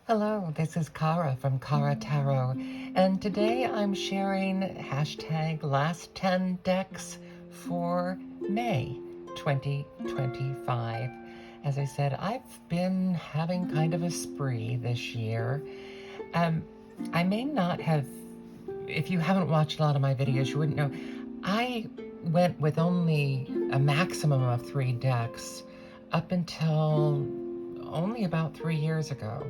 Hello, this is Kara from Kara Tarot, and today I'm sharing hashtag last 10 decks for May 2025. As I said, I've been having kind of a spree this year. I may not have, if you haven't watched a lot of my videos, you wouldn't know. I went with only a maximum of 3 decks up until only about 3 years ago.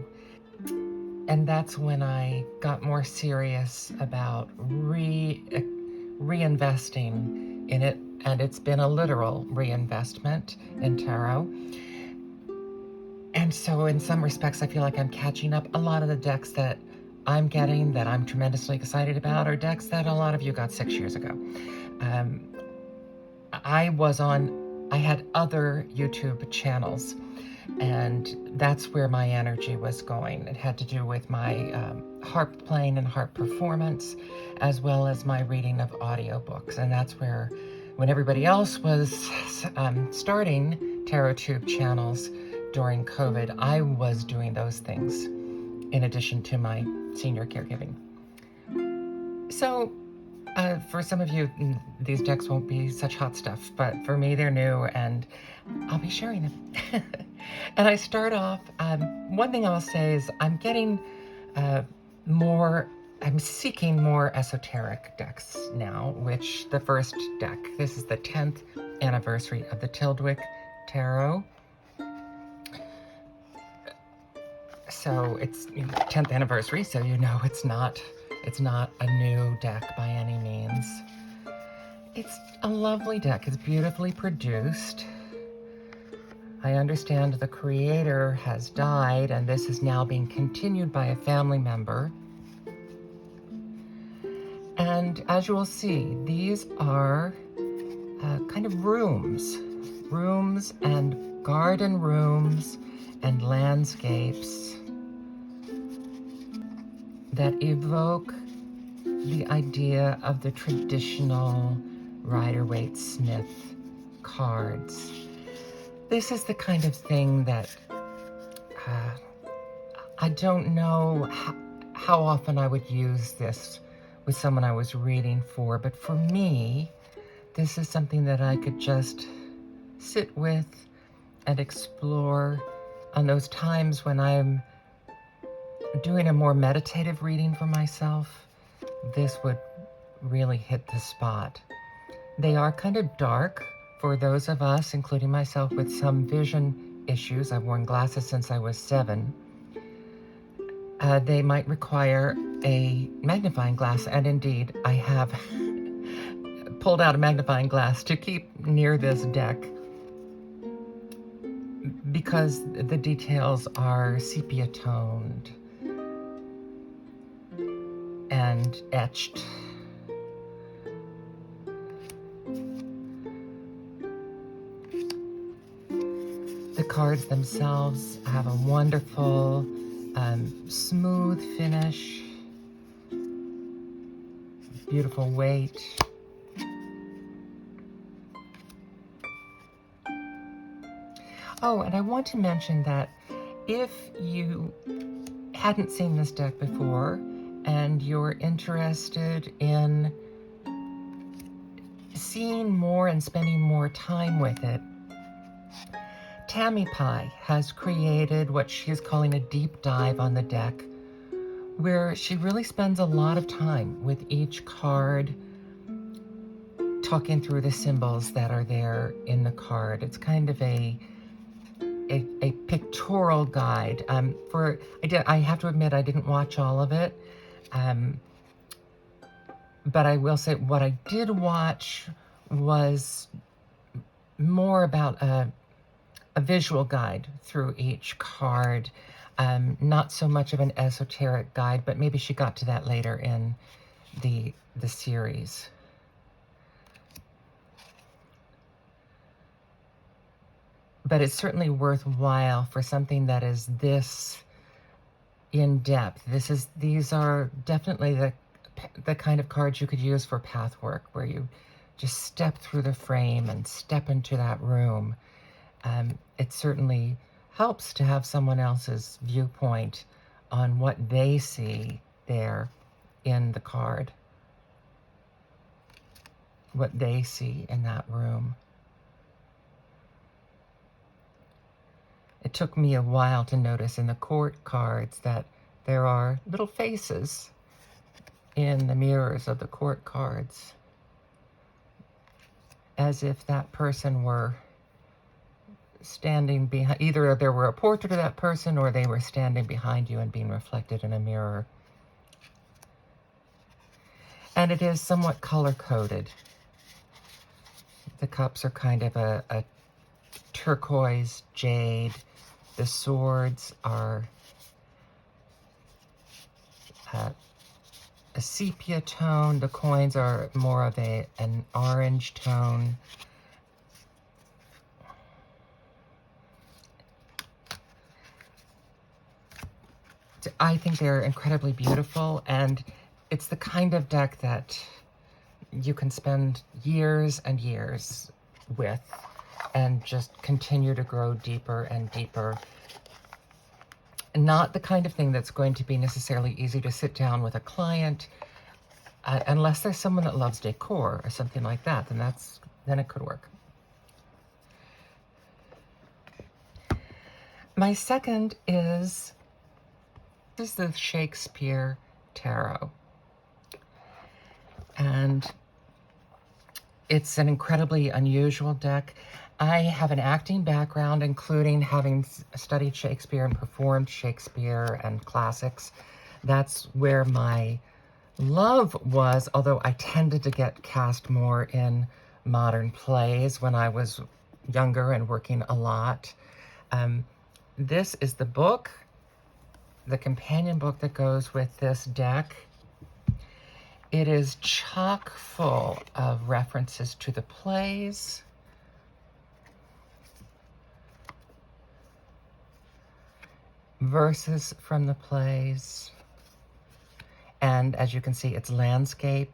And that's when I got more serious about reinvesting in it, and it's been a literal reinvestment in tarot. And so in some respects, I feel like I'm catching up. A lot of the decks that I'm getting that I'm tremendously excited about are decks that a lot of you got 6 years ago. I had other YouTube channels, and that's where my energy was going. It had to do with my harp playing and harp performance, as well as my reading of audiobooks. And that's where, when everybody else was starting tarot tube channels during COVID, I was doing those things in addition to my senior caregiving. So for some of you, these decks won't be such hot stuff, but for me, they're new, and I'll be sharing them. And I start off, one thing I'll say is I'm getting I'm seeking more esoteric decks now, which the first deck, this is the 10th anniversary of the Tyldwick Tarot. So it's 10th anniversary, so you know it's not a new deck by any means. It's a lovely deck. It's beautifully produced. I understand the creator has died, and this is now being continued by a family member. And as you will see, these are kind of rooms and garden rooms and landscapes that evoke the idea of the traditional Rider-Waite-Smith cards. This is the kind of thing that I don't know how often I would use this with someone I was reading for, but for me, this is something that I could just sit with and explore on those times when I'm doing a more meditative reading for myself. This would really hit the spot. They are kind of dark for those of us, including myself, with some vision issues. I've worn glasses since I was 7. They might require a magnifying glass, and indeed, I have pulled out a magnifying glass to keep near this deck because the details are sepia toned and etched. The cards themselves have a wonderful, smooth finish, beautiful weight. Oh, and I want to mention that if you hadn't seen this deck before and you're interested in seeing more and spending more time with it, Tammy Pie has created what she's calling a deep dive on the deck, where she really spends a lot of time with each card, talking through the symbols that are there in the card. It's kind of a pictorial guide. I have to admit I didn't watch all of it, but I will say what I did watch was more about a visual guide through each card, not so much of an esoteric guide, but maybe she got to that later in the series. But it's certainly worthwhile for something that is this in depth. These are definitely the kind of cards you could use for path work, where you just step through the frame and step into that room. It certainly helps to have someone else's viewpoint on what they see there in the card, what they see in that room. It took me a while to notice in the court cards that there are little faces in the mirrors of the court cards, as if that person were standing behind, either there were a portrait of that person or they were standing behind you and being reflected in a mirror. And it is somewhat color-coded. The cups are kind of a turquoise jade. The swords are a sepia tone. The coins are more of an orange tone. I think they're incredibly beautiful, and it's the kind of deck that you can spend years and years with and just continue to grow deeper and deeper. Not the kind of thing that's going to be necessarily easy to sit down with a client, unless there's someone that loves decor or something like that, then it could work. My second is the Shakespeare Tarot. And it's an incredibly unusual deck. I have an acting background, including having studied Shakespeare and performed Shakespeare and classics. That's where my love was, although I tended to get cast more in modern plays when I was younger and working a lot. This is the book, the companion book that goes with this deck. It is chock full of references to the plays, verses from the plays, and as you can see, it's landscape.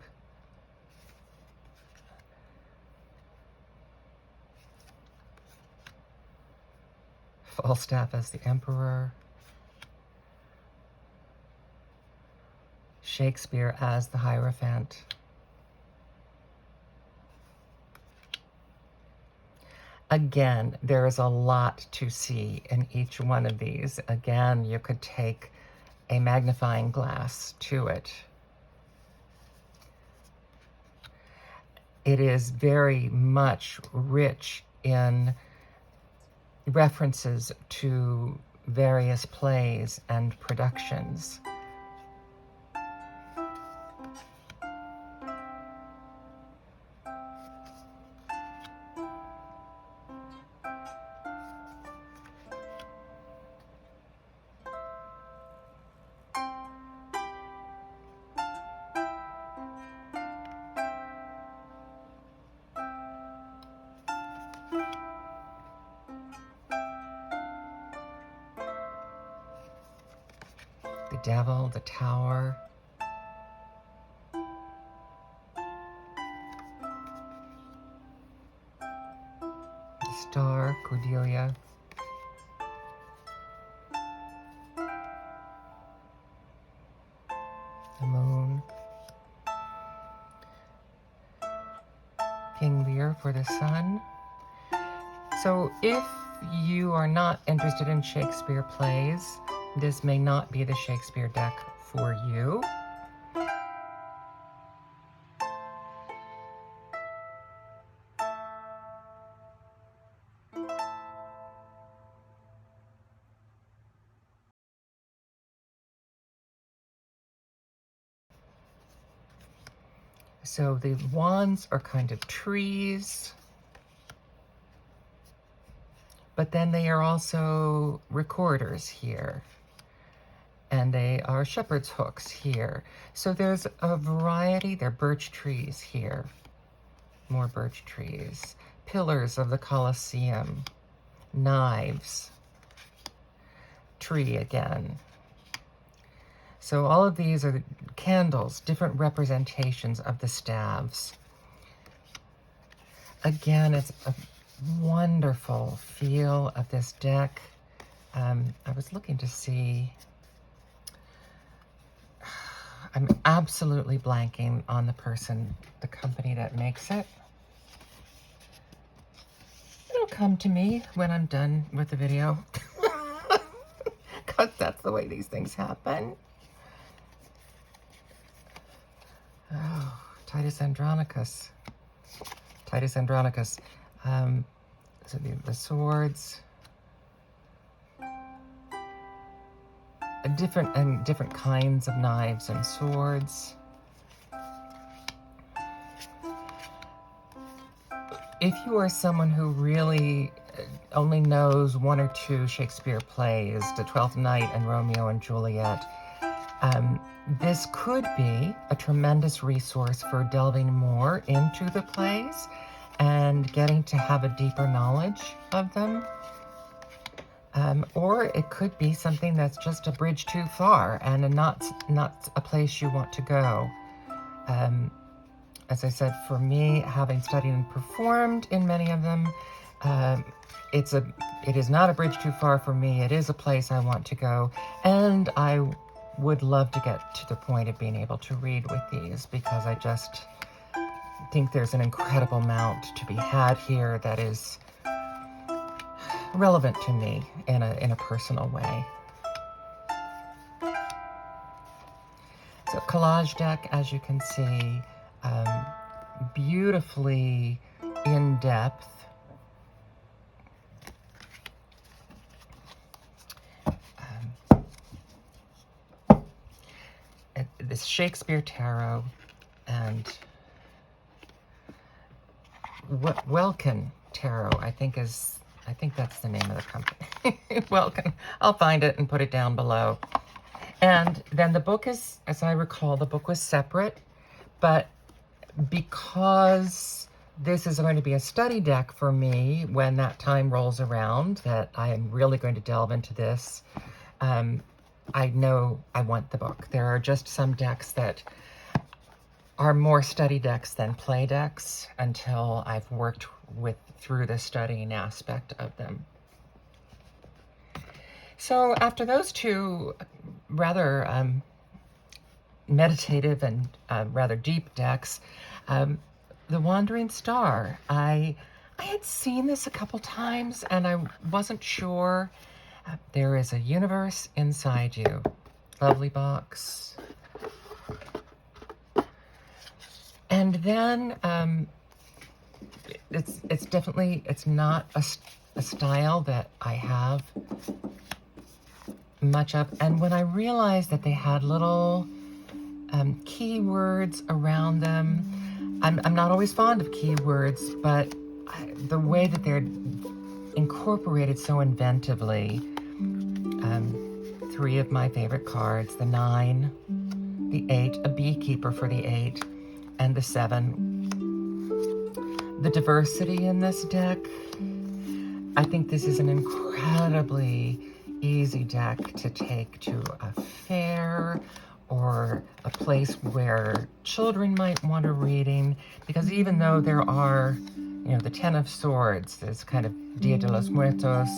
Falstaff as the emperor. Shakespeare as the Hierophant. Again, there is a lot to see in each one of these. Again, you could take a magnifying glass to it. It is very much rich in references to various plays and productions. The Devil, the Tower, the Star, Cordelia, the Moon, King Lear for the Sun. So if you are not interested in Shakespeare plays, this may not be the Shakespeare deck for you. So the wands are kind of trees, but then they are also recorders here. And they are shepherd's hooks here. So there's a variety. There are birch trees here. More birch trees. Pillars of the Colosseum. Knives. Tree again. So all of these are candles, different representations of the staves. Again, it's a wonderful feel of this deck. I was looking to see I'm absolutely blanking on the person, the company that makes it. It'll come to me when I'm done with the video. Because that's the way these things happen. Oh, Titus Andronicus. Titus Andronicus. So the swords. Different kinds of knives and swords. If you are someone who really only knows one or two Shakespeare plays, The Twelfth Night and Romeo and Juliet, this could be a tremendous resource for delving more into the plays and getting to have a deeper knowledge of them. Or it could be something that's just a bridge too far and not a place you want to go. As I said, for me, having studied and performed in many of them, it is not a bridge too far for me. It is a place I want to go, and I would love to get to the point of being able to read with these, because I just think there's an incredible amount to be had here that is relevant to me in a personal way. So collage deck, as you can see, beautifully in depth. This Shakespeare Tarot and Welkin Tarot, I think that's the name of the company. Welkin. I'll find it and put it down below. And then the book is, as I recall, the book was separate, but because this is going to be a study deck for me when that time rolls around, that I am really going to delve into this, I know I want the book. There are just some decks that are more study decks than play decks until I've worked through the studying aspect of them. So after those two rather meditative and rather deep decks, the Wandering Star. I had seen this a couple times and I wasn't sure. There is a universe inside you. Lovely box. And then it's definitely, it's not a style that I have much of. And when I realized that they had little keywords around them, I'm not always fond of keywords, but the way that they're incorporated so inventively, three of my favorite cards, the 9, the 8, a beekeeper for the 8, and the 7. The diversity in this deck, I think this is an incredibly easy deck to take to a fair or a place where children might want a reading, because even though there are, you know, the 10 of Swords, this kind of Dia de los Muertos,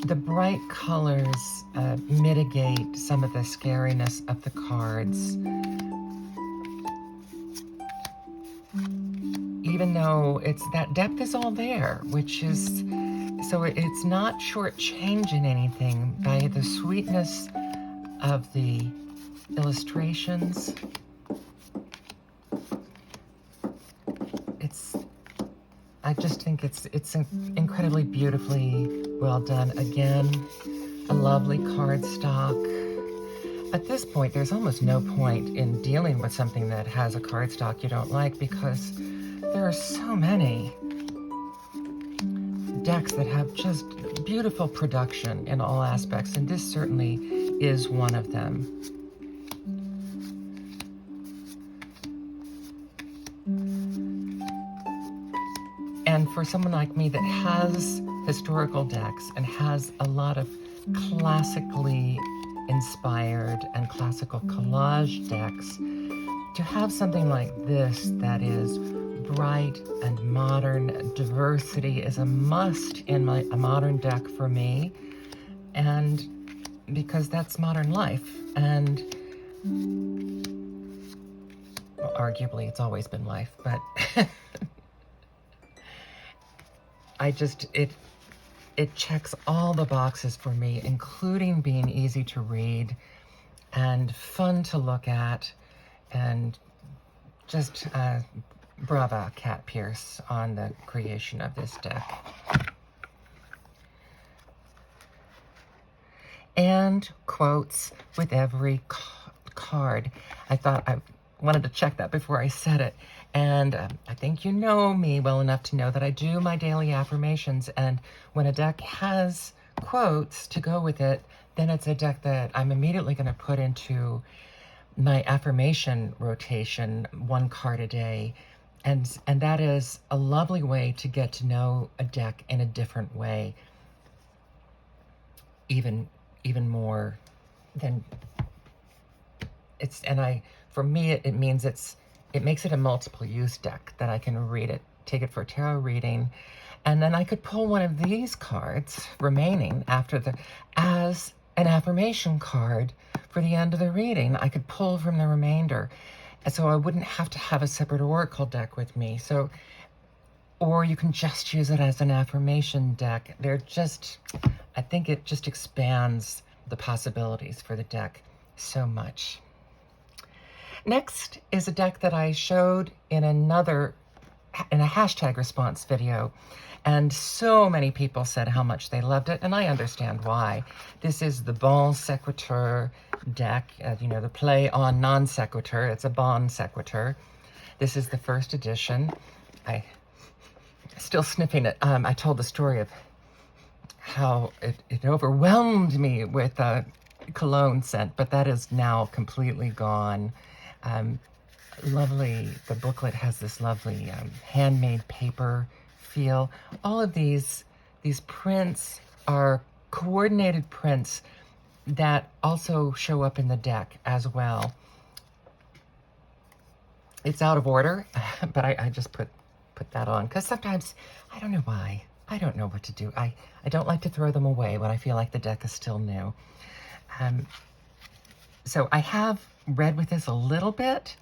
the bright colors mitigate some of the scariness of the cards. Even though that depth is all there, which is, so it's not shortchanging anything by the sweetness of the illustrations. I just think it's incredibly beautifully well done. Again, a lovely cardstock. At this point, there's almost no point in dealing with something that has a cardstock you don't like, because there are so many decks that have just beautiful production in all aspects, and this certainly is one of them. And for someone like me that has historical decks and has a lot of classically inspired and classical collage decks, to have something like this that is bright and modern, diversity is a must in a modern deck for me, and because that's modern life. And Well, arguably, it's always been life, but it checks all the boxes for me, including being easy to read and fun to look at, and just brava, Cat Pierce, on the creation of this deck. And quotes with every card. I thought I wanted to check that before I said it. And I think you know me well enough to know that I do my daily affirmations. And when a deck has quotes to go with it, then it's a deck that I'm immediately going to put into my affirmation rotation, one card a day. And that is a lovely way to get to know a deck in a different way. Even more than for me, it means it makes it a multiple use deck that I can read it, take it for a tarot reading, and then I could pull one of these cards remaining as an affirmation card for the end of the reading. I could pull from the remainder, and so I wouldn't have to have a separate oracle deck with me. So, or you can just use it as an affirmation deck. I think it just expands the possibilities for the deck so much. Next is a deck that I showed in a hashtag response video, and so many people said how much they loved it, and I understand why. This is the Bon Sequitur deck, the play on non sequitur. It's a Bon Sequitur. This is the first edition. I still sniffing it. I told the story of how it overwhelmed me with cologne scent, but that is now completely gone. Lovely. The booklet has this lovely handmade paper feel. All of these prints are coordinated prints that also show up in the deck as well. It's out of order, but I just put that on because sometimes I don't know why. I don't know what to do. I don't like to throw them away when I feel like the deck is still new. So I have read with this a little bit,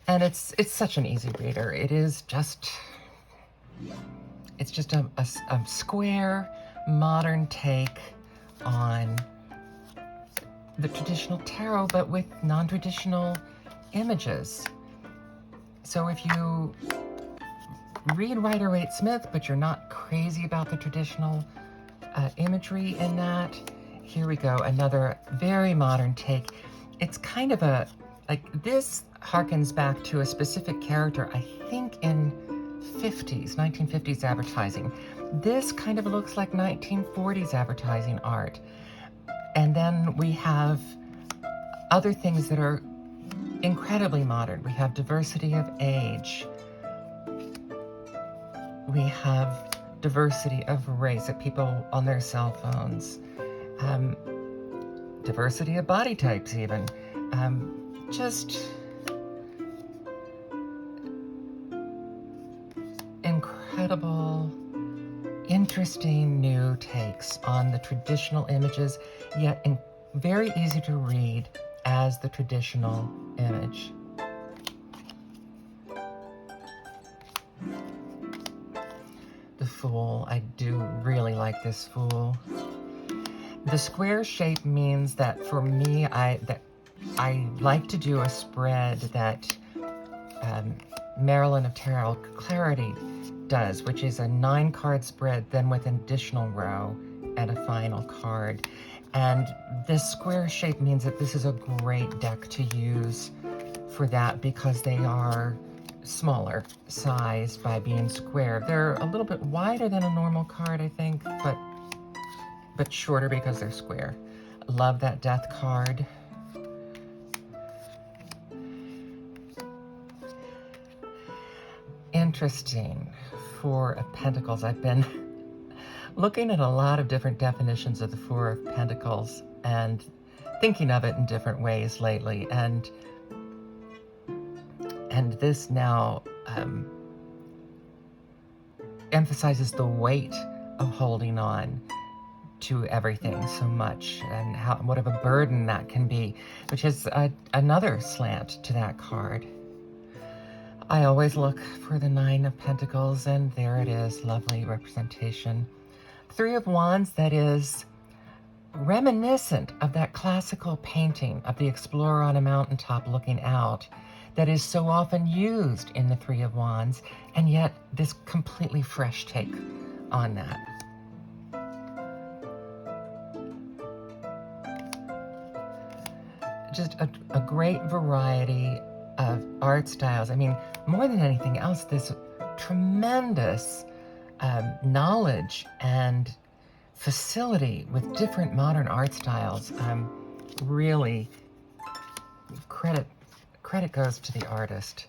and it's such an easy reader. It's just a square, modern take on the traditional tarot, but with non-traditional images. So if you read Rider-Waite-Smith, but you're not crazy about the traditional imagery in that, here we go, another very modern take. It's kind of this harkens back to a specific character, I think in 1950s advertising. This kind of looks like 1940s advertising art. And then we have other things that are incredibly modern. We have diversity of age. We have diversity of race, of people on their cell phones. Diversity of body types even. Just incredible, interesting new takes on the traditional images, yet very easy to read as the traditional image. The Fool, I do really like this Fool. The square shape means that for me, I like to do a spread that Marilyn of Tarot Clarity does, which is a 9-card spread, then with an additional row and a final card. And this square shape means that this is a great deck to use for that because they are smaller sized by being square. They're a little bit wider than a normal card, I think, but shorter because they're square. Love that Death card. Interesting. Four of Pentacles. I've been looking at a lot of different definitions of the Four of Pentacles and thinking of it in different ways lately. And this now emphasizes the weight of holding on. to everything so much, and what of a burden that can be, which is another slant to that card. I always look for the Nine of Pentacles, and there it is, lovely representation. Three of Wands, that is reminiscent of that classical painting of the explorer on a mountaintop looking out that is so often used in the Three of Wands, and yet this completely fresh take on that. Just a great variety of art styles. I mean, more than anything else, this tremendous knowledge and facility with different modern art styles. Really, credit goes to the artist,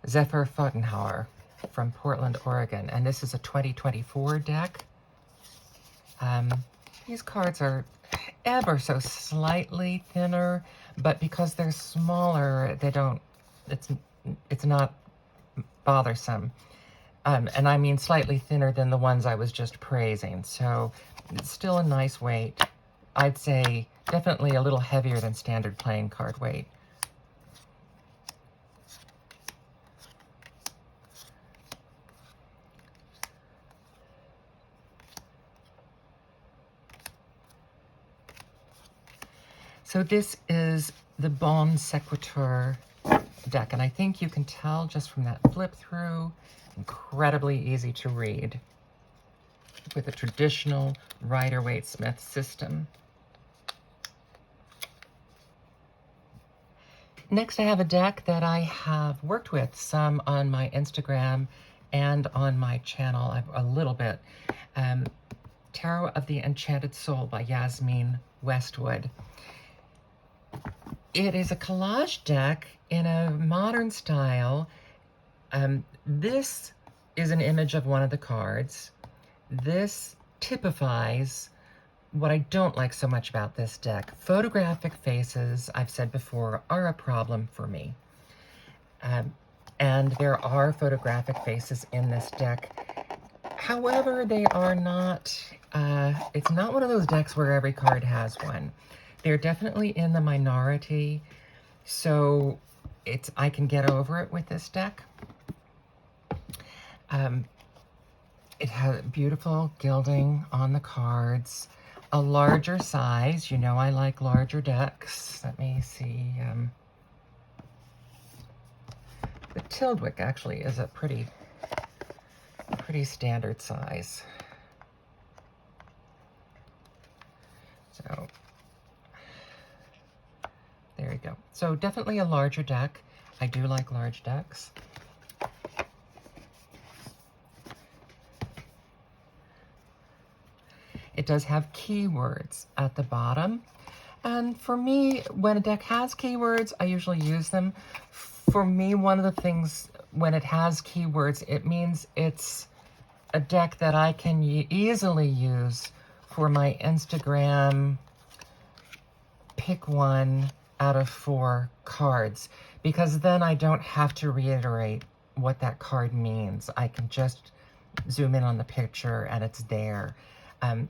Zephyr Fotenhauer from Portland, Oregon. And this is a 2024 deck. These cards are ever so slightly thinner, but because they're smaller, they don't, it's not bothersome. And I mean slightly thinner than the ones I was just praising. So it's still a nice weight. I'd say definitely a little heavier than standard playing card weight. So this is the Bon Sequitur deck, and I think you can tell just from that flip through, incredibly easy to read with a traditional Rider-Waite-Smith system. Next, I have a deck that I have worked with some on my Instagram and on my channel a little bit. Tarot of the Enchanted Soul by Yasmin Westwood. It is a collage deck in a modern style. This is an image of one of the cards. This typifies what I don't like so much about this deck. Photographic faces, I've said before, are a problem for me. And there are photographic faces in this deck. However, they are not, it's not one of those decks where every card has one. They're definitely in the minority, so I can get over it with this deck. It has beautiful gilding on the cards, a larger size. You know I like larger decks. Let me see. The Tyldwick actually is a pretty standard size. So there you go. So definitely a larger deck. I do like large decks. It does have keywords at the bottom. And for me, when a deck has keywords, I usually use them. For me, one of the things when it has keywords, it means it's a deck that I can easily use for my Instagram pick one out of 4 cards, because then I don't have to reiterate what that card means. I can just zoom in on the picture and it's there.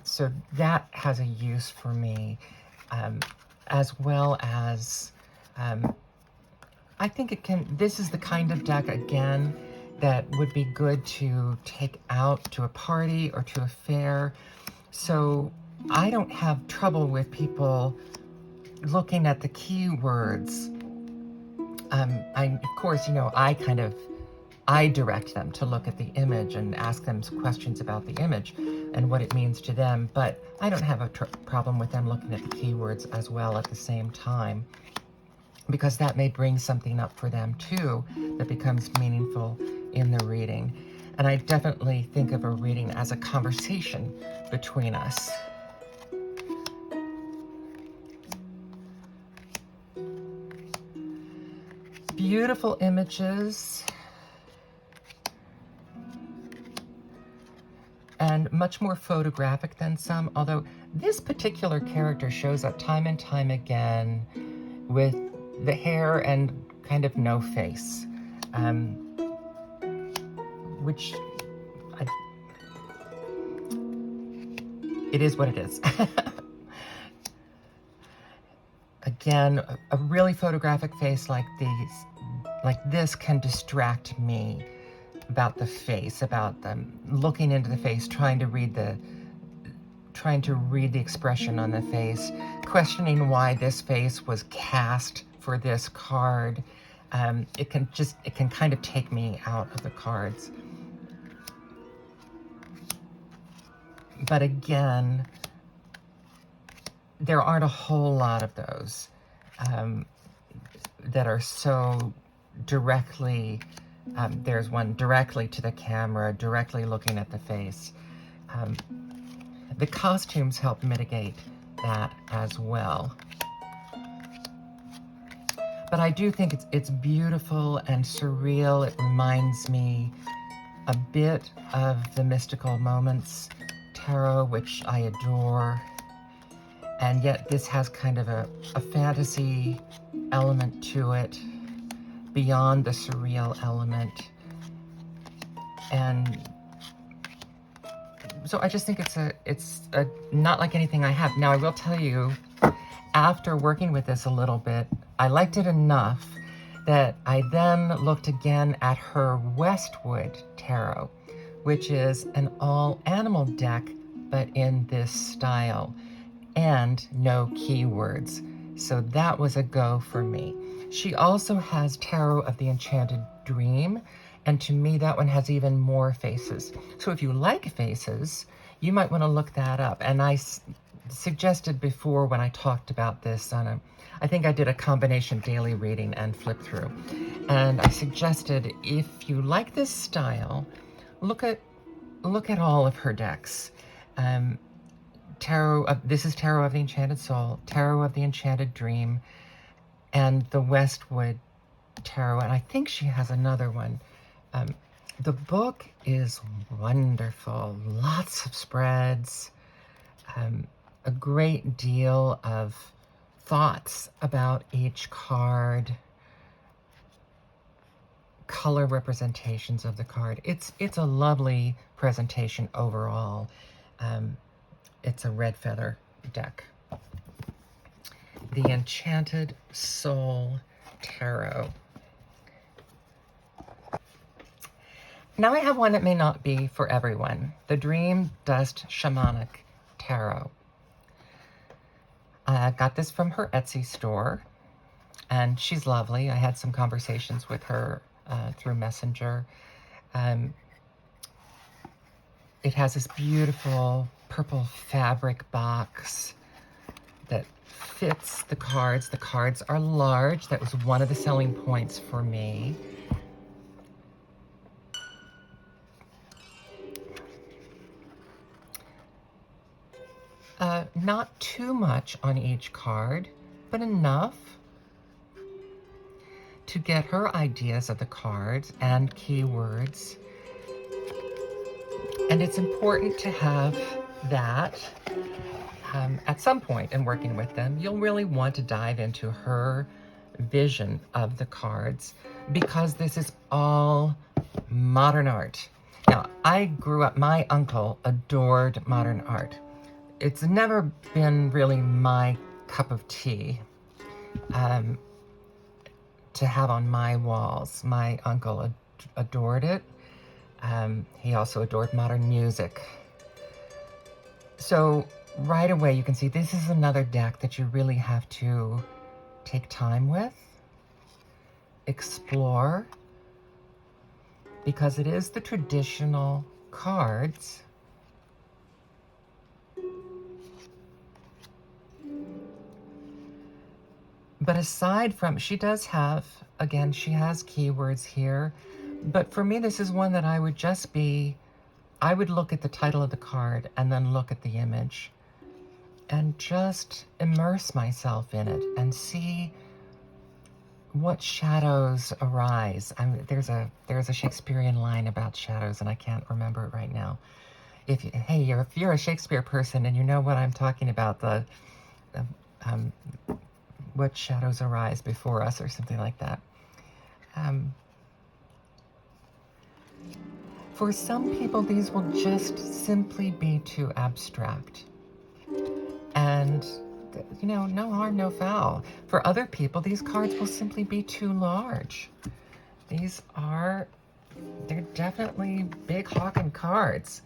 So that has a use for me, as well as I think it can, this is the kind of deck, again, that would be good to take out to a party or to a fair. So I don't have trouble with people looking at the keywords. Of course, you know, I direct them to look at the image and ask them some questions about the image and what it means to them, but I don't have a problem with them looking at the keywords as well at the same time, because that may bring something up for them too that becomes meaningful in the reading. And I definitely think of a reading as a conversation between us. Beautiful images. And much more photographic than some, although this particular character shows up time and time again with the hair and kind of no face, which it is what it is. Again, a really photographic face like this can distract me about the face, about them looking into the face, trying to read the expression on the face, questioning why this face was cast for this card. It can kind of take me out of the cards. But again, there aren't a whole lot of those that are so directly, there's one directly to the camera, directly looking at the face. The costumes help mitigate that as well. But I do think it's beautiful and surreal. It reminds me a bit of the Mystical Moments Tarot, which I adore. And yet this has kind of a fantasy element to it, beyond the surreal element. And so I just think it's not like anything I have. Now I will tell you, after working with this a little bit, I liked it enough that I then looked again at her Westwood Tarot, which is an all-animal deck, but in this style, and no keywords. So that was a go for me. She also has Tarot of the Enchanted Dream, and to me that one has even more faces. So if you like faces, you might want to look that up. And I suggested before when I talked about this I think I did a combination daily reading and flip through. And I suggested, if you like this style, look at all of her decks. This is Tarot of the Enchanted Soul, Tarot of the Enchanted Dream, and the Westwood Tarot, and I think she has another one. The book is wonderful, lots of spreads, a great deal of thoughts about each card, color representations of the card. It's a lovely presentation overall. It's a red feather deck. The Enchanted Soul Tarot. Now I have one that may not be for everyone. The Dream Dust Shamanic Tarot. I got this from her Etsy store, and she's lovely. I had some conversations with her through Messenger. It has this beautiful purple fabric box that fits the cards. The cards are large. That was one of the selling points for me. Not too much on each card, but enough to get her ideas of the cards and keywords. And it's important to have that at some point in working with them. You'll really want to dive into her vision of the cards, because this is all modern art. Now, I grew up, my uncle adored modern art. It's never been really my cup of tea to have on my walls. My uncle adored it. He also adored modern music. So right away you can see this is another deck that you really have to take time with, explore, because it is the traditional cards. But aside from, she does have, again, she has keywords here. But for me, this is one that I would look at the title of the card and then look at the image and just immerse myself in it and see what shadows arise. There's a Shakespearean line about shadows, and I can't remember it right now. If you're a Shakespeare person and you know what I'm talking about, what shadows arise before us, or something like that. For some people, these will just simply be too abstract. And, you know, no harm, no foul. For other people, these cards will simply be too large. These are, they're definitely big hawking cards.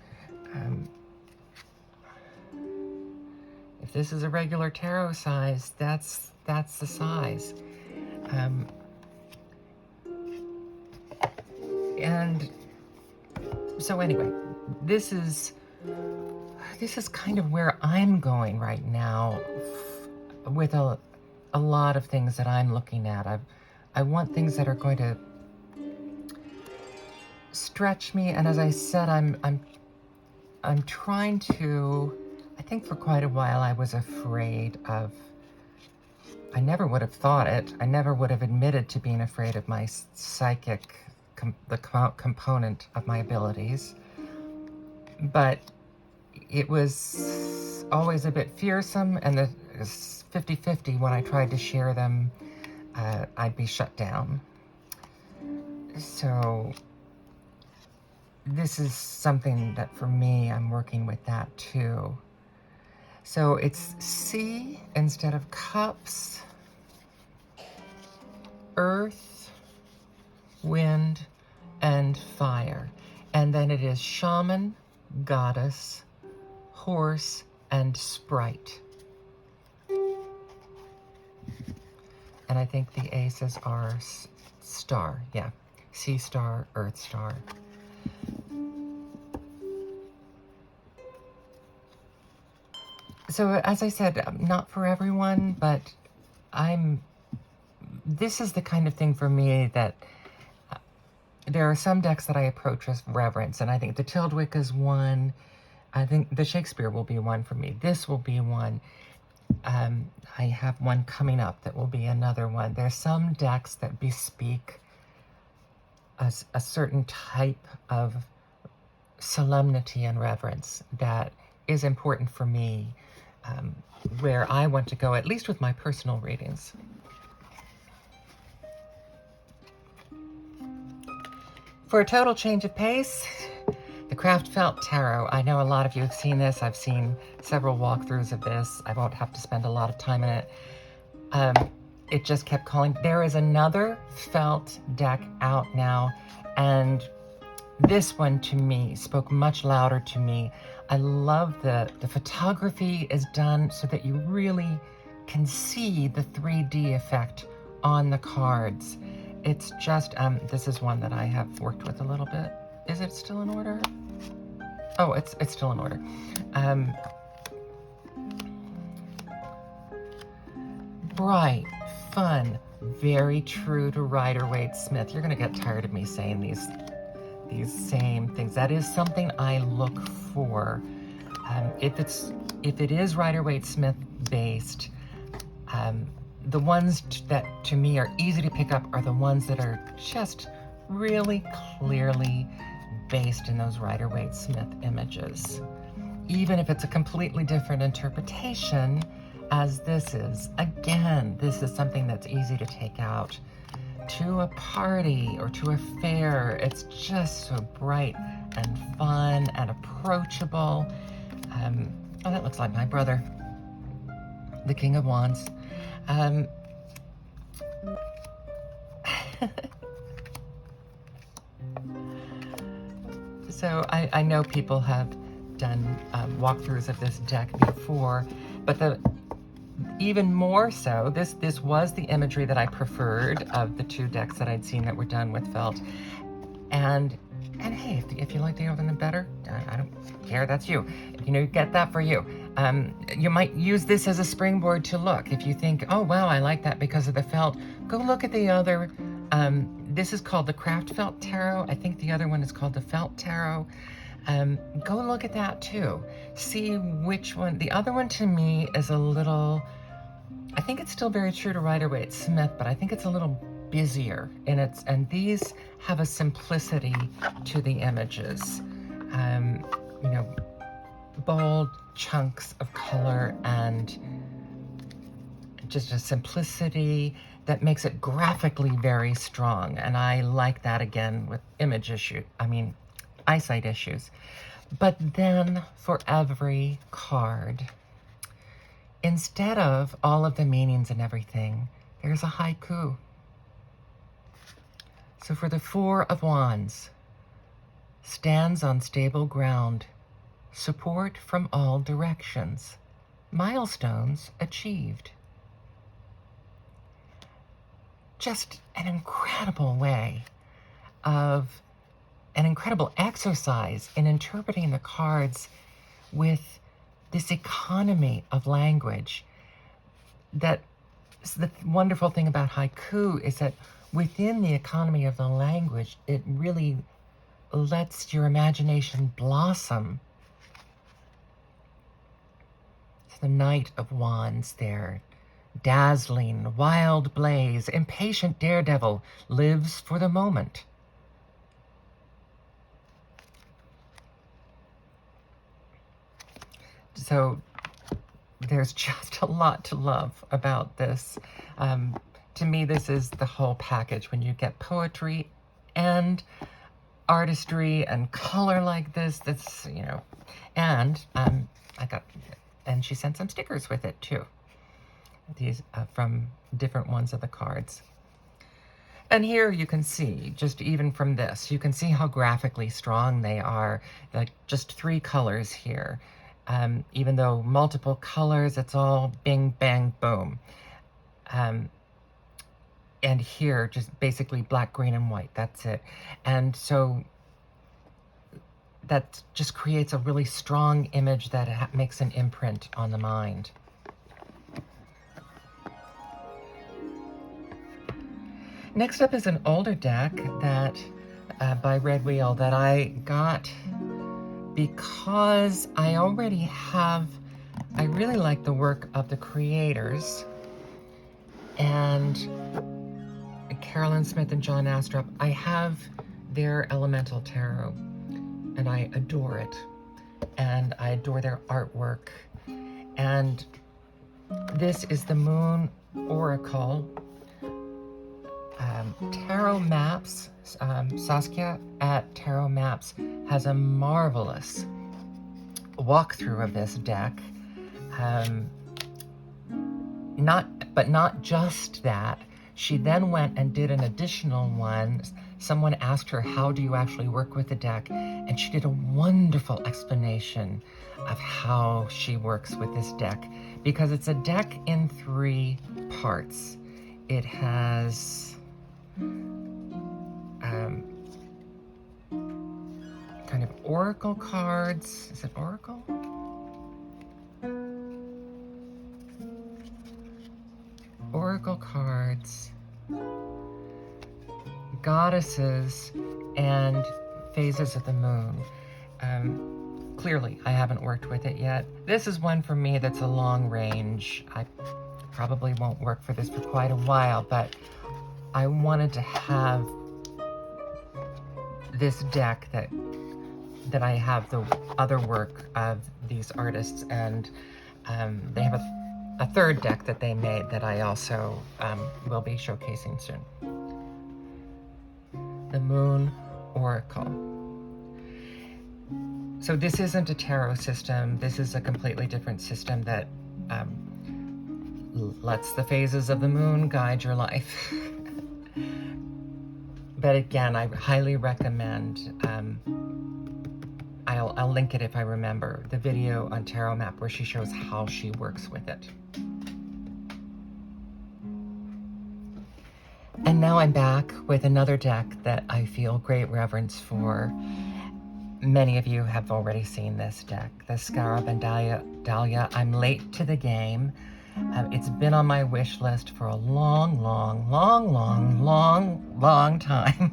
If this is a regular tarot size, that's the size. And so anyway, this is kind of where I'm going right now with a lot of things that I'm looking at. I want things that are going to stretch me, and as I said, I'm trying to. I think for quite a while I was afraid of. I never would have thought it. I never would have admitted to being afraid of my psychic, component of my abilities, but it was always a bit fearsome, and it was 50-50 when I tried to share them. I'd be shut down. So this is something that for me, I'm working with that too. So it's sea instead of cups, earth, wind, and fire. And then it is shaman, goddess, horse, and sprite. And I think the aces are star, yeah. Sea star, earth star. So as I said, not for everyone, but this is the kind of thing for me that there are some decks that I approach with reverence, and I think the Tyldwick is one. I think the Shakespeare will be one for me. This will be one. I have one coming up that will be another one. There's some decks that bespeak a certain type of solemnity and reverence that is important for me, where I want to go, at least with my personal readings. For a total change of pace, the Craft Felt Tarot. I know a lot of you have seen this. I've seen several walkthroughs of this. I won't have to spend a lot of time in it. It just kept calling. There is another felt deck out now, and this one to me spoke much louder to me. I love the photography is done so that you really can see the 3D effect on the cards. It's just, this is one that I have worked with a little bit. Is it still in order? Oh, it's still in order. Bright, fun, very true to Rider-Waite-Smith. You're gonna get tired of me saying these same things. That is something I look for. If it is Rider-Waite-Smith based, the ones that to me are easy to pick up are the ones that are just really clearly based in those Rider-Waite-Smith images. Even if it's a completely different interpretation, as this is. Again, this is something that's easy to take out to a party or to a fair. It's just so bright and fun and approachable. Oh, that looks like my brother, the King of Wands. So I know people have done walkthroughs of this deck before, but even more so, this was the imagery that I preferred of the two decks that I'd seen that were done with felt. And hey, if you like the other one better, I don't care, that's you. You know, get that for you. You might use this as a springboard to look. If you think, oh wow, I like that because of the felt, go look at the other. This is called the Craft Felt Tarot. I think the other one is called the Felt Tarot. Go look at that too. See which one. The other one to me is a little, I think it's still very true to Rider-Waite-Smith, but I think it's a little busier in its, and these have a simplicity to the images. You know, bold chunks of color and just a simplicity that makes it graphically very strong. And I like that again with image issue, eyesight issues. But then for every card, instead of all of the meanings and everything, there's a haiku. So for the Four of Wands, stands on stable ground, support from all directions, milestones achieved. Just an incredible way of, an incredible exercise in interpreting the cards with this economy of language. That the wonderful thing about haiku is that within the economy of the language, it really lets your imagination blossom. It's the Knight of Wands there. Dazzling, wild blaze, impatient daredevil, lives for the moment. So there's just a lot to love about this. To me, this is the whole package. When you get poetry and artistry and color like this, that's, you know, and and she sent some stickers with it too. These from different ones of the cards. And here you can see, just even from this, you can see how graphically strong they are. Like just 3 colors here. Even though multiple colors, it's all bing, bang, boom. And here, just basically black, green, and white. That's it. And so that just creates a really strong image that makes an imprint on the mind. Next up is an older deck that by Red Wheel that I got because I already have, I really like the work of the creators, and Carolyn Smith and John Astrup. I have their Elemental Tarot, and I adore it, and I adore their artwork. And this is the Moon Oracle Tarot Maps. Saskia at Tarot Maps has a marvelous walkthrough of this deck. Not just that. She then went and did an additional one. Someone asked her, how do you actually work with the deck? And she did a wonderful explanation of how she works with this deck, because it's a deck in 3 parts. It has kind of oracle cards. Is it oracle? Oracle cards, goddesses, and phases of the moon. Clearly, I haven't worked with it yet. This is one for me that's a long range. I probably won't work for this for quite a while, but I wanted to have this deck that I have the other work of these artists, and they have a 3rd deck that they made that I also will be showcasing soon. The Moon Oracle. So this isn't a tarot system. This is a completely different system that lets the phases of the moon guide your life. But again, I highly recommend, I'll link it if I remember, the video on Tarot Map where she shows how she works with it. And now I'm back with another deck that I feel great reverence for. Many of you have already seen this deck, the Scarab and Dahlia. I'm late to the game. It's been on my wish list for a long time.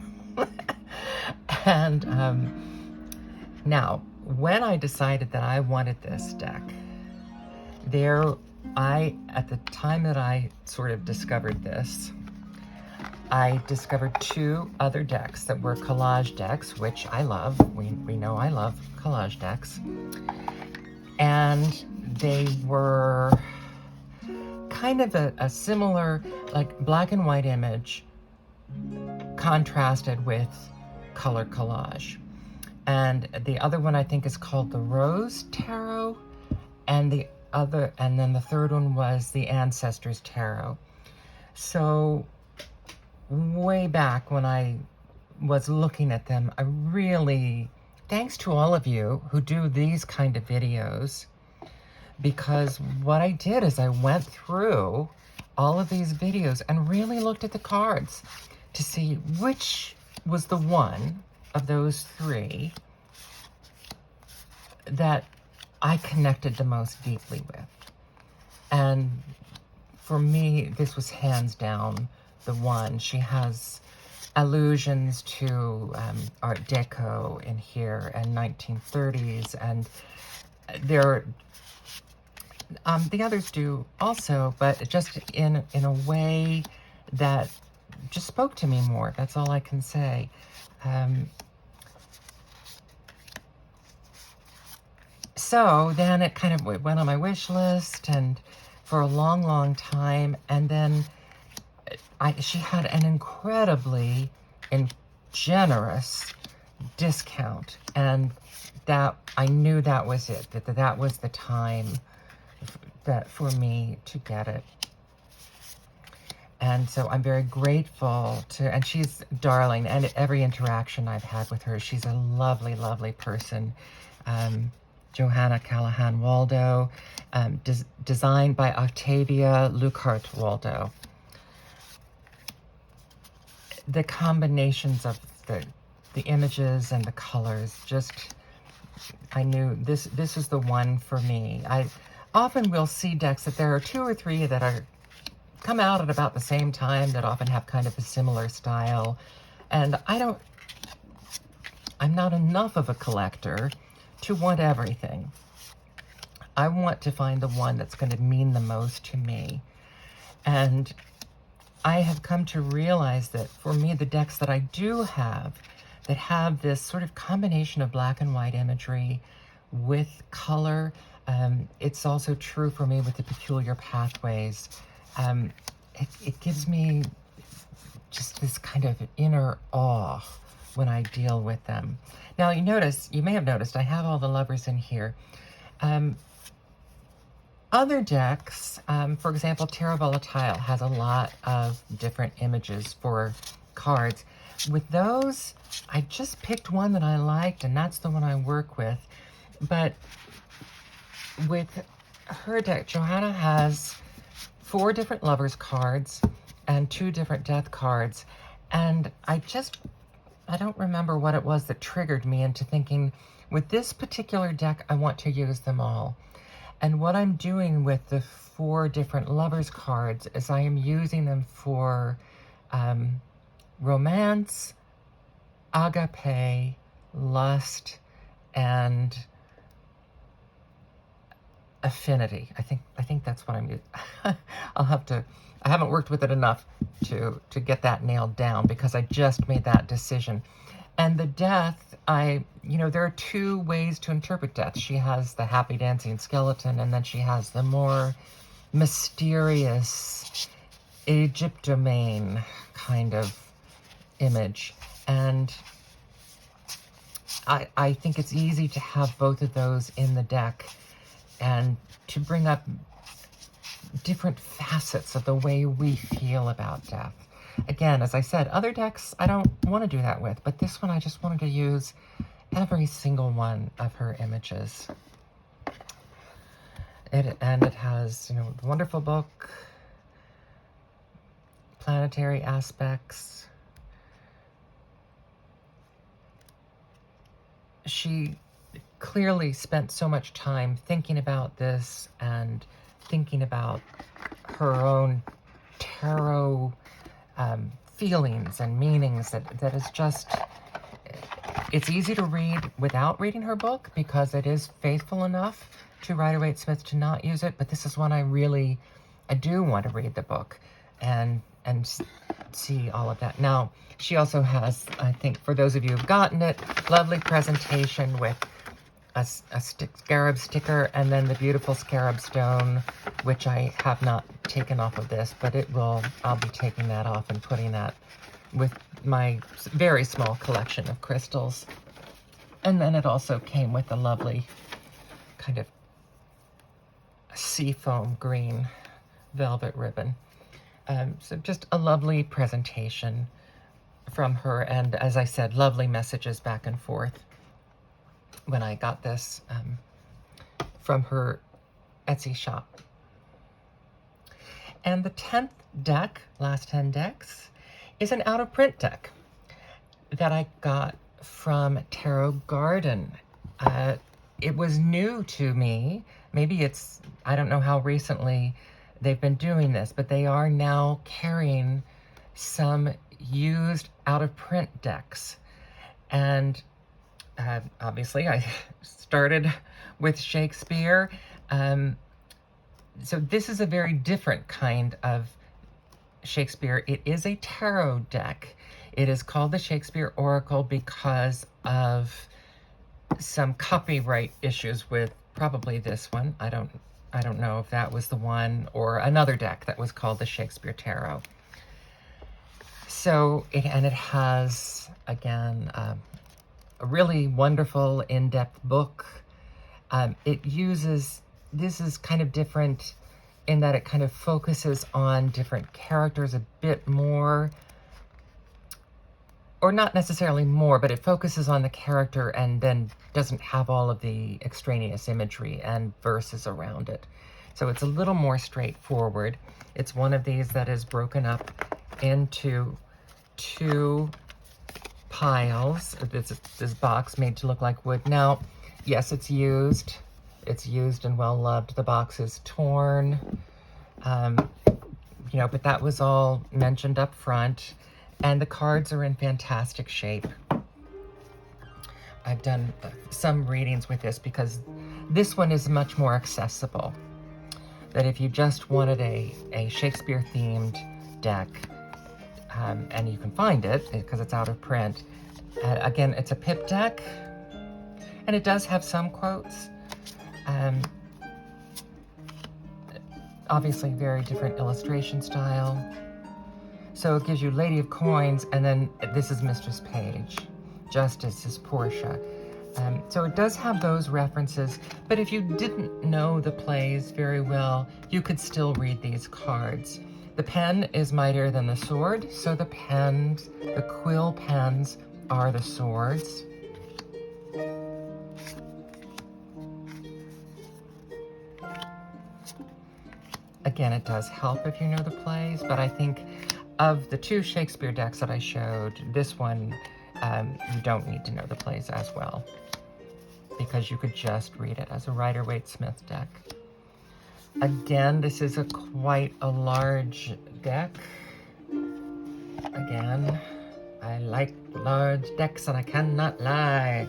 And now, when I decided that I wanted this deck, at the time that I sort of discovered this, I discovered 2 other decks that were collage decks, which I love. We know I love collage decks. And they were kind of a similar, like, black and white image contrasted with color collage. And the other one I think is called the Rose Tarot, and the and then the third one was the Ancestors Tarot. So way back when I was looking at them, I really, thanks to all of you who do these kind of videos, because what I did is I went through all of these videos and really looked at the cards to see which was the one of those three that I connected the most deeply with. And for me, this was hands down the one. She has allusions to Art Deco in here and 1930s, and there the others do also, but just in a way that just spoke to me more. That's all I can say. So then it kind of went on my wish list, and for a long, long time, and then she had an incredibly generous discount, and that I knew that was it, that was the time that for me to get it. And so I'm very grateful to, and she's darling, and every interaction I've had with her, she's a lovely, lovely person. Johanna Callahan Waldo, designed by Octavia Lukart Waldo. The combinations of the images and the colors, just, I knew this is the one for me. I often will see decks that there are 2 or 3 that are come out at about the same time that often have kind of a similar style, and I'm not enough of a collector to want everything. I want to find the one that's going to mean the most to me. And I have come to realize that for me, the decks that I do have that have this sort of combination of black and white imagery with color, it's also true for me with the peculiar pathways. It gives me just this kind of inner awe when I deal with them. Now you may have noticed, I have all the lovers in here. Other decks, for example, Tarot Volatile has a lot of different images for cards. With those, I just picked one that I liked, and that's the one I work with. But with her deck, Johanna has 4 different lovers cards and 2 different death cards. And I don't remember what it was that triggered me into thinking, with this particular deck, I want to use them all. And what I'm doing with the 4 different lovers cards is I am using them for romance, agape, lust, and affinity. I think that's what I'm using. I haven't worked with it enough to get that nailed down, because I just made that decision. And the death, there are 2 ways to interpret death. She has the happy dancing skeleton, and then she has the more mysterious Egyptomane kind of image. And I think it's easy to have both of those in the deck and to bring up different facets of the way we feel about death. Again, as I said, other decks I don't want to do that with, but this one I just wanted to use every single one of her images. It has, a wonderful book, planetary aspects. She clearly spent so much time thinking about this and thinking about her own tarot feelings and meanings that is just, it's easy to read without reading her book, because it is faithful enough to Rider-Waite-Smith to not use it. But this is one I do want to read the book and see all of that. Now, she also has, I think, for those of you who've gotten it, lovely presentation with a Scarab sticker, and then the beautiful Scarab stone, which I have not taken off of this, but I'll be taking that off and putting that with my very small collection of crystals. And then it also came with a lovely kind of seafoam green velvet ribbon. So just a lovely presentation from her, and as I said, lovely messages back and forth when I got this from her Etsy shop. And the 10th deck, last 10 decks, is an out-of-print deck that I got from Tarot Garden. It was new to me. Maybe it's, I don't know how recently they've been doing this, but they are now carrying some used out-of-print decks. And obviously I started with Shakespeare. So this is a very different kind of Shakespeare. It is a tarot deck. It is called the Shakespeare Oracle because of some copyright issues with probably this one. I don't know if that was the one or another deck that was called the Shakespeare Tarot. So it has, again, a really wonderful in-depth book. This is kind of different in that it kind of focuses on different characters a bit more, or not necessarily more, but it focuses on the character and then doesn't have all of the extraneous imagery and verses around it. So it's a little more straightforward. It's one of these that is broken up into 2 piles. This box made to look like wood. Now, yes, it's used. It's used and well loved. The box is torn, you know, but that was all mentioned up front. And the cards are in fantastic shape. I've done some readings with this because this one is much more accessible. That if you just wanted a Shakespeare-themed deck, and you can find it because it's out of print. Again, it's a pip deck, and it does have some quotes. Obviously, very different illustration style. So it gives you Lady of Coins, and then this is Mistress Page. Justice is Portia. So it does have those references, but if you didn't know the plays very well, you could still read these cards. The pen is mightier than the sword, so the pens, the quill pens, are the swords. Again, it does help if you know the plays, but I think of the 2 Shakespeare decks that I showed, this one, you don't need to know the plays as well, because you could just read it as a Rider-Waite-Smith deck. Again, this is quite a large deck. Again, I like large decks and I cannot lie.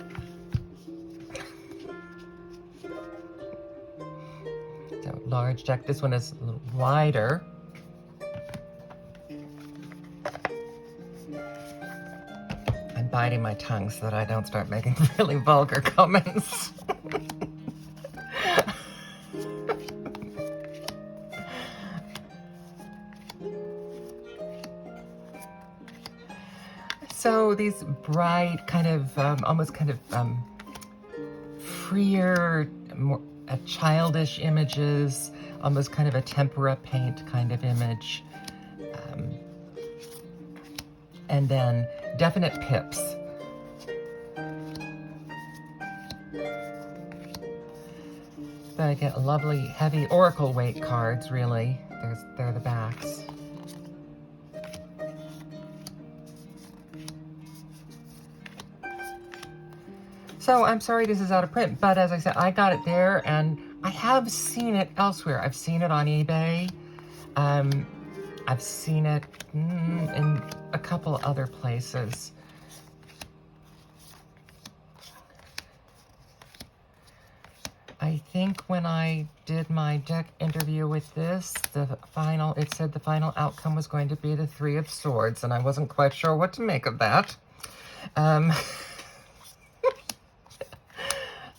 So, large deck. This one is a little wider. I'm biting my tongue so that I don't start making really vulgar comments. So these bright, kind of, almost kind of freer, more childish images, almost kind of a tempera paint kind of image. And then definite pips. But I get lovely, heavy oracle weight cards, really. They're the backs. So I'm sorry this is out of print, but as I said, I got it there, and I have seen it elsewhere. I've seen it on eBay. I've seen it in a couple other places. I think when I did my deck interview with this, it said the final outcome was going to be the 3 of Swords, and I wasn't quite sure what to make of that.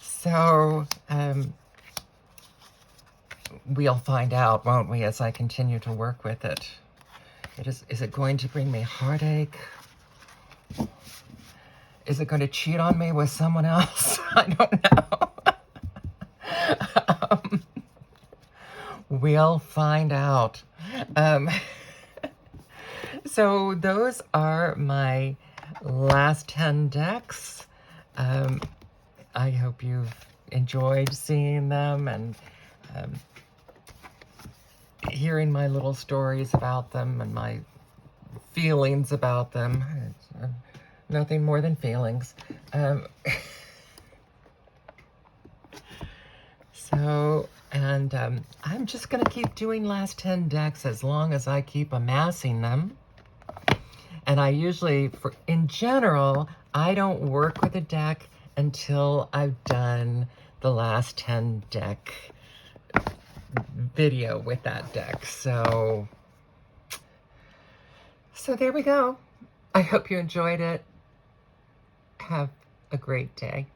So, we'll find out, won't we, as I continue to work with it. Is it going to bring me heartache? Is it going to cheat on me with someone else? I don't know. We'll find out. Um, so those are my last 10 decks. I hope you've enjoyed seeing them and hearing my little stories about them and my feelings about them. Nothing more than feelings. I'm just going to keep doing last 10 decks as long as I keep amassing them. And I usually, in general, I don't work with a deck until I've done the last 10 deck video with that deck. So there we go. I hope you enjoyed it. Have a great day.